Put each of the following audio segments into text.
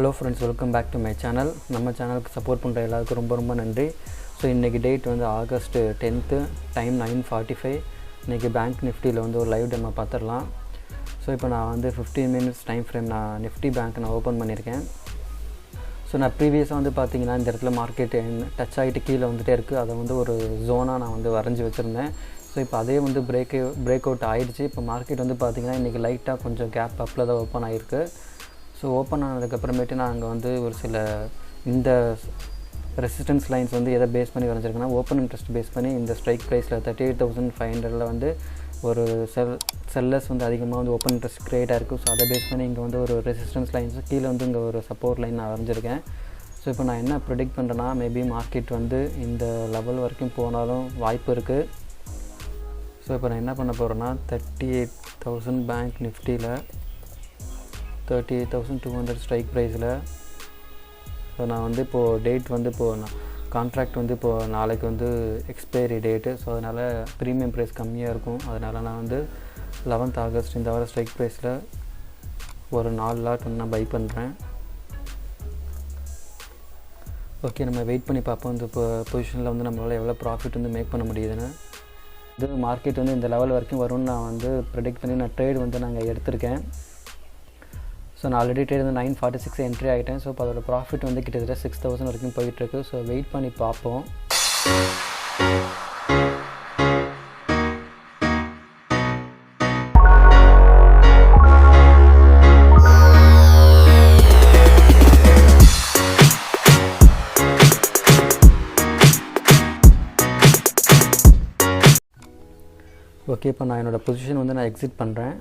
Hello friends, welcome back to my channel. நம்ம சேனலுக்கு support பண்ணுற எல்லாருக்கும் ரொம்ப ரொம்ப நன்றி. ஸோ இன்றைக்கி டேட் வந்து ஆகஸ்ட் 10th, டைம் 9:45. இன்றைக்கி பேங்க் நிஃப்டியில் வந்து ஒரு லைவ் டெமோ பார்த்துடலாம். ஸோ இப்போ நான் வந்து 15 minutes டைம் ஃப்ரேம் நான் நிஃப்டி பேங்க் நான் ஓப்பன் பண்ணியிருக்கேன். ஸோ நான் ப்ரீவியஸாக வந்து பார்த்திங்கன்னா இந்த இடத்துல மார்க்கெட் டச் ஆகிட்டு கீழே வந்துகிட்டே இருக்குது. அதை வந்து ஒரு ஜோனாக நான் வந்து வரைஞ்சி வச்சுருந்தேன். ஸோ இப்போ அதே வந்து பிரேக் அவுட் ஆகிடுச்சு. இப்போ மார்க்கெட் வந்து பார்த்திங்கன்னா இன்றைக்கி லைட்டாக கொஞ்சம் கேப் அப்பில் தான் ஓப்பன் ஆகிருக்கு. ஸோ ஓப்பன் ஆனதுக்கப்புறமேட்டு நான் அங்கே வந்து ஒரு சில இந்த ரெசிஸ்டன்ஸ் லைன்ஸ் வந்து எதை பேஸ் பண்ணி வரைஞ்சிருக்கேன்னா, ஓப்பன் இன்ட்ரெஸ்ட் பேஸ் பண்ணி இந்த ஸ்ட்ரைக் ப்ரைஸில் 38,500 வந்து ஒரு செல்லர்ஸ் வந்து அதிகமாக வந்து ஓப்பன் இன்ட்ரெஸ்ட் க்ரியேட் ஆகிருக்கு. ஸோ அதை பேஸ் பண்ணி இங்கே வந்து ஒரு ரெசிஸ்டன்ஸ் லைன்ஸ் கீழே வந்து இங்கே ஒரு சப்போர்ட் லைன் நான் வரைஞ்சிருக்கேன். ஸோ இப்போ நான் என்ன ப்ரெடிக்ட் பண்ணுறேன்னா, மேபி மார்க்கெட் வந்து இந்த லெவல் வரைக்கும் போனாலும் வாய்ப்பு இருக்குது. ஸோ இப்போ நான் என்ன பண்ண போகிறேன்னா, 38,000 பேங்க் நிஃப்டியில் 38,200 ஸ்ட்ரைக் ப்ரைஸில் ஸோ நான் வந்து இப்போது டேட் வந்து நான் கான்ட்ராக்ட் வந்து இப்போது நாளைக்கு வந்து எக்ஸ்பைரி டேட்டு. ஸோ அதனால் ப்ரீமியம் ப்ரைஸ் கம்மியாக இருக்கும். அதனால் நான் வந்து 11th ஆகஸ்ட் இந்த வாரம் ஸ்ட்ரைக் ப்ரைஸில் ஒரு 4 லாட் வந்து நான் பை பண்ணுறேன். ஓகே, நம்ம வெயிட் பண்ணி பார்ப்போம் இந்த பொசிஷனில் வந்து நம்மளால் எவ்வளோ ப்ராஃபிட் வந்து மேக் பண்ண முடியுதுன்னு. இது மார்க்கெட் வந்து இந்த லெவல் வரைக்கும் வரும்னு நான் வந்து ப்ரெடிக்ட் பண்ணி நான் ட்ரேட் வந்து நாங்கள் எடுத்திருக்கேன். ஸோ நான் ஆல்ரெடி ட்ரேட் வந்து 9:46 என்ட்ரி ஆகிட்டேன். ஸோ இப்போ அதோட ப்ராஃபிட் வந்து கிட்டத்தட்ட 6,000 வரைக்கும் போயிட்டுருக்கு. ஸோ வெயிட் பண்ணி பார்ப்போம். ஓகே, இப்போ நான் என்னோடய பொசிஷன் வந்து நான் எக்ஸிட் பண்ணுறேன்.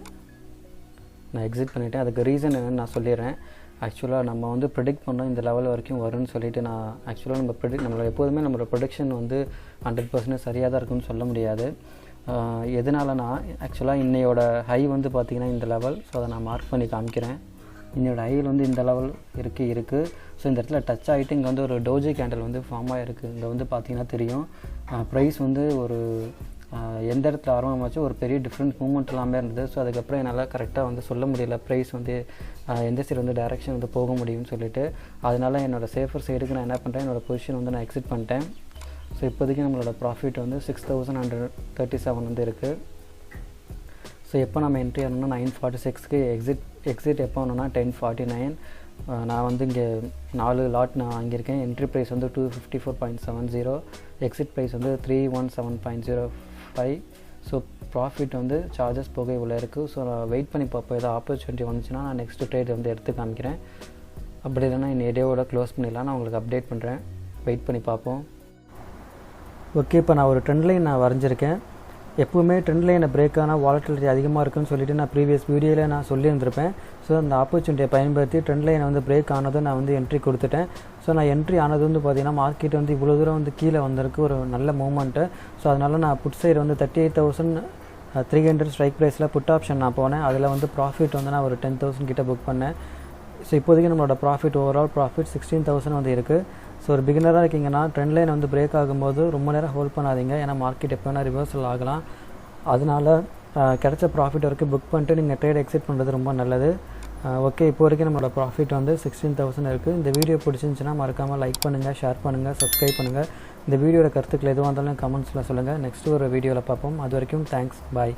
நான் எக்ஸிட் பண்ணிவிட்டேன். அதுக்கு ரீசன் என்னென்னு நான் சொல்லிடுறேன். ஆக்சுவலாக நம்ம வந்து ப்ரெடிக்ட் பண்ணோம் இந்த லெவல் வரைக்கும் வரும்னு சொல்லிவிட்டு நான் ஆக்சுவலாக நம்மளோட எப்போதுமே நம்மளோட ப்ரொடிக்ஷன் வந்து 100% சரியாக தான் இருக்குன்னு சொல்ல முடியாது. எதனாலனா, ஆக்சுவலாக இன்னையோட ஹை வந்து பார்த்திங்கன்னா இந்த லெவல். ஸோ அதை நான் மார்க் பண்ணி காமிக்கிறேன். இன்னையோட ஹையில் வந்து இந்த லெவல் இருக்குது. ஸோ இந்த இடத்துல டச் ஆகிட்டு இங்கே வந்து ஒரு டோஜி கேண்டில் வந்து ஃபார்ம் ஆகிருக்கு. இங்கே வந்து பார்த்திங்கன்னா தெரியும் ப்ரைஸ் வந்து ஒரு எந்த இடத்துல ஆரம்பமாச்சு ஒரு பெரிய டிஃப்ரெண்ட் மூவ்மெண்ட் எல்லாமே இருந்தது. ஸோ அதுக்கப்புறம் என்னால் கரெக்டாக வந்து சொல்ல முடியல ப்ரைஸ் வந்து எந்த சைடு வந்து டைரெக்ஷன் வந்து போக முடியும்னு சொல்லிட்டு. அதனால் என்னோடய சேஃபர் சைடுக்கு நான் என்ன பண்ணுறேன், என்னோடய பொசிஷன் வந்து நான் எக்ஸிட் பண்ணிட்டேன். ஸோ இப்போதைக்கு நம்மளோட ப்ராஃபிட் வந்து 6,137 வந்து இருக்குது. ஸோ எப்போ நம்ம என்ட்ரி ஆனோம்னா 9:46க்கு எக்ஸிட் எப்போ ஆனோம்னா 10:49. நான் வந்து இங்கே 4 லாட் நான் வாங்கியிருக்கேன். என்ட்ரி ப்ரைஸ் வந்து 254.70, எக்ஸிட் ப்ரைஸ் வந்து 317.05. ஸோ ப்ராஃபிட் வந்து சார்ஜஸ் போக இவ்வளோ இருக்குது. ஸோ நான் வெயிட் பண்ணி பார்ப்போம். ஏதாவது ஆப்பர்ச்சுனிட்டி வந்துச்சுன்னா நான் நெக்ஸ்ட் ட்ரேட் வந்து எடுத்து காமிக்கிறேன். அப்படி இல்லைனா இந்த டேவோட க்ளோஸ் பண்ணிடலாம். நான் உங்களுக்கு அப்டேட் பண்ணுறேன். வெயிட் பண்ணி பார்ப்போம். ஓகே, இப்போ நான் ஒரு ட்ரெண்ட் லைன் நான் வரைஞ்சிருக்கேன். எப்போவுமே ட்ரெண்ட் லைனை பிரேக் ஆனால் வாலட்டிலிட்டி அதிகமாக இருக்குன்னு சொல்லிவிட்டு நான் ப்ரீவியஸ் வீடியோவில் நான் சொல்லியிருந்திருப்பேன். ஸோ அந்த ஆப்பர்ச்சுனிட்டியை பயன்படுத்தி ட்ரெண்ட் லைனை வந்து பிரேக் ஆனதும் நான் வந்து என்ட்ரி கொடுத்துட்டேன். ஸோ நான் என்ட்ரி ஆனது வந்து பார்த்திங்கன்னா மார்க்கெட் வந்து இவ்வளோ தூரம் வந்து கீழே வந்திருக்கு, ஒரு நல்ல மூவ்மெண்ட்டு. ஸோ அதனால் நான் புட் சைடு வந்து 38,300 ஸ்ட்ரைக் ப்ரைஸில் புட் ஆப்ஷன் நான் போனேன். அதில் வந்து ப்ராஃபிட் வந்து நான் ஒரு 10,000 கிட்ட புக் பண்ணேன். ஸோ இப்போதைக்கு நம்மளோட ப்ராஃபிட் ஓவரால் ப்ராஃபிட் 16,000 வந்து இருக்குது. ஸோ ஒரு பிகினராக இருக்கீங்கன்னா ட்ரெண்ட் லைன் வந்து பிரேக் ஆகும்போது ரொம்ப நேரம் ஹோல்ட் பண்ணாதீங்க. ஏன்னா மார்க்கெட் எப்போ வேணால் ரிவர்சல் ஆகலாம். அதனால் கிடைச்ச ப்ராஃபிட் வரைக்கும் புக் பண்ணிட்டு நீங்கள் ட்ரேட் எக்ஸிட் பண்ணுறது ரொம்ப நல்லது. ஓகே, இப்போ வரைக்கும் நம்மளோட ப்ராஃபிட் வந்து 16,000 இருக்குது. இந்த வீடியோ பிடிச்சிருந்துச்சுன்னா மறக்காமல் லைக் பண்ணுங்கள், ஷேர் பண்ணுங்கள், சப்ஸ்கிரைப் பண்ணுங்கள். இந்த வீடியோட கருத்துக்கள் எதுவாக இருந்தாலும் கமெண்ட்ஸில் சொல்லுங்கள். நெக்ஸ்ட்டு ஒரு வீடியோவில் பார்ப்போம். அது வரைக்கும் தேங்க்ஸ், பாய்.